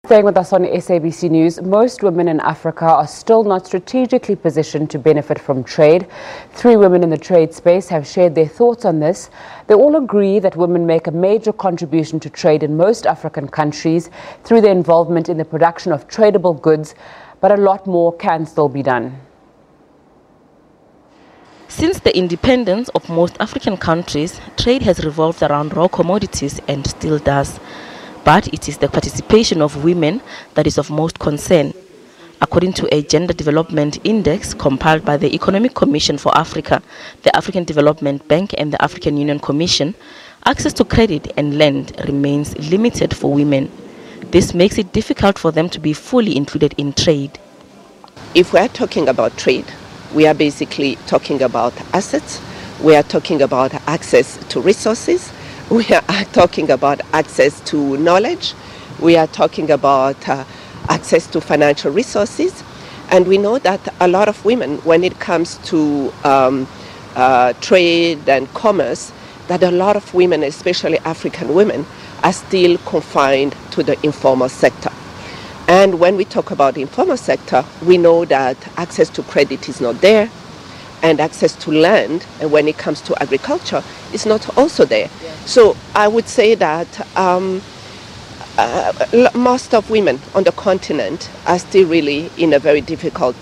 Staying with us on SABC News, most women in Africa are still not strategically positioned to benefit from trade. 3 women in the trade space have shared their thoughts on this. They all agree that women make a major contribution to trade in most African countries through their involvement in the production of tradable goods, but a lot more can still be done. Since the independence of most African countries, trade has revolved around raw commodities and still does. But it is the participation of women that is of most concern. According to a Gender Development Index compiled by the Economic Commission for Africa, the African Development Bank and the African Union Commission, access to credit and land remains limited for women. This makes it difficult for them to be fully included in trade. If we are talking about trade, we are basically talking about assets, we are talking about access to resources, we are talking about access to knowledge, we are talking about access to financial resources, and we know that a lot of women, when it comes to trade and commerce, that a lot of women, especially African women, are still confined to the informal sector. And when we talk about the informal sector, we know that access to credit is not there, and access to land, and when it comes to agriculture, is not also there. Yeah. So I would say that most of women on the continent are still really in a very difficult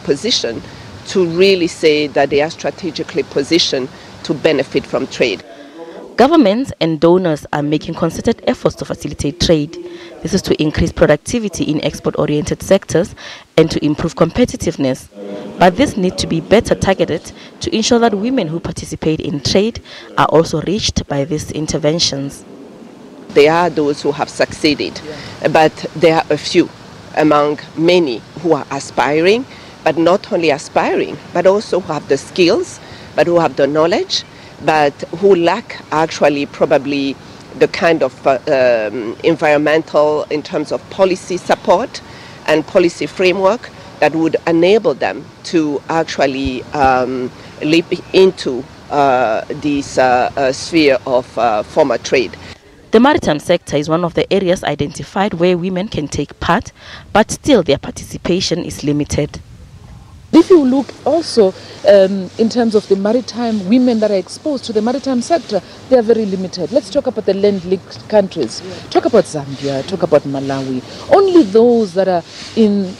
position to really say that they are strategically positioned to benefit from trade. Governments and donors are making concerted efforts to facilitate trade. This is to increase productivity in export-oriented sectors and to improve competitiveness. But this needs to be better targeted to ensure that women who participate in trade are also reached by these interventions. There are those who have succeeded, but there are a few among many who are aspiring, but not only aspiring, but also who have the skills, but who have the knowledge, but who lack actually probably the kind of environmental, in terms of policy support and policy framework that would enable them to actually leap into this sphere of formal trade. The maritime sector is one of the areas identified where women can take part, but still their participation is limited. If you look also in terms of the maritime women that are exposed to the maritime sector, they are very limited. Let's talk about the land-linked countries. Talk about Zambia, talk about Malawi. Only those that are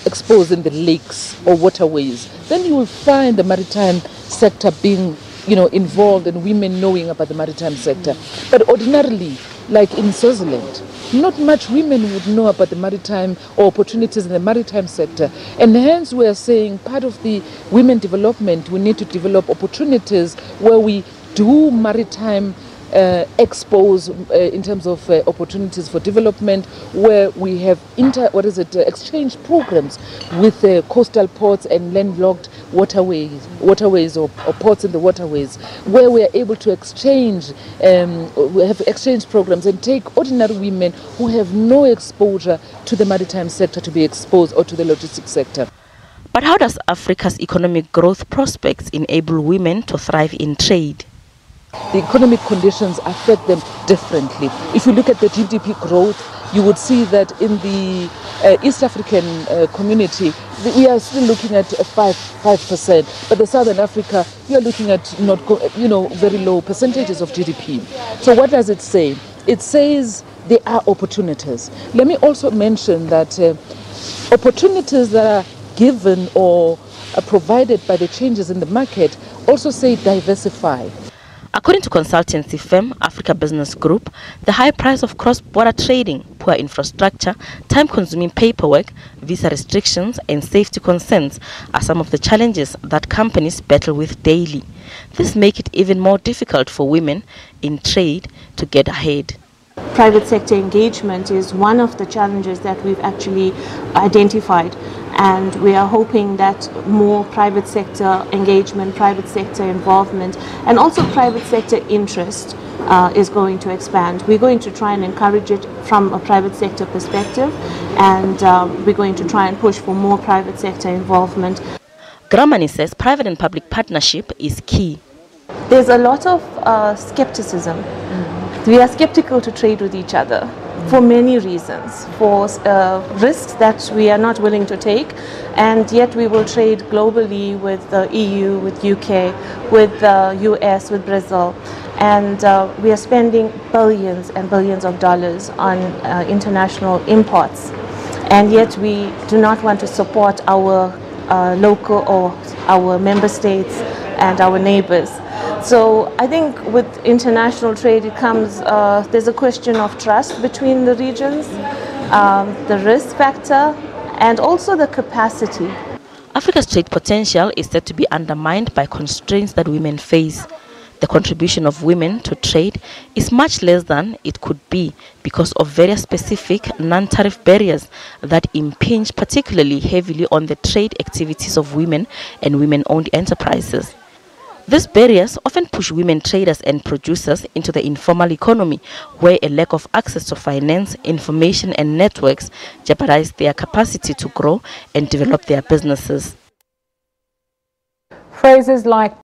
exposed in the lakes or waterways. Then you will find the maritime sector being, involved and women knowing about the maritime sector. But ordinarily, like in Swaziland, not much women would know about the maritime or opportunities in the maritime sector. And hence we are saying part of the women development, we need to develop opportunities where we do maritime expose in terms of opportunities for development, where we have exchange programs with coastal ports and landlocked waterways or ports in the waterways, where we are able to exchange, we have exchange programs and take ordinary women who have no exposure to the maritime sector to be exposed, or to the logistics sector. But how does Africa's economic growth prospects enable women to thrive in trade? The economic conditions affect them differently. If you look at the GDP growth, you would see that in the East African community, we are still looking at 5%. But the Southern Africa, we are looking at very low percentages of GDP. So what does it say? It says there are opportunities. Let me also mention that opportunities that are given or are provided by the changes in the market also say diversify. According to consultancy firm Africa Business Group, the high price of cross-border trading, poor infrastructure, time-consuming paperwork, visa restrictions and safety concerns are some of the challenges that companies battle with daily. This makes it even more difficult for women in trade to get ahead. Private sector engagement is one of the challenges that we've actually identified, and we are hoping that more private sector engagement, private sector involvement and also private sector interest is going to expand. We're going to try and encourage it from a private sector perspective, and we're going to try and push for more private sector involvement. Gramani says private and public partnership is key. There's a lot of skepticism. We are skeptical to trade with each other. for many reasons, for risks that we are not willing to take, and yet we will trade globally with the EU, with UK, with the US, with Brazil, and we are spending billions and billions of dollars on international imports, and yet we do not want to support our local or our member states and our neighbors. So I think with international trade it comes, there's a question of trust between the regions, the risk factor, and also the capacity. Africa's trade potential is said to be undermined by constraints that women face. The contribution of women to trade is much less than it could be because of various specific non-tariff barriers that impinge particularly heavily on the trade activities of women and women-owned enterprises. These barriers often push women traders and producers into the informal economy, where a lack of access to finance, information and networks jeopardize their capacity to grow and develop their businesses. Phrases like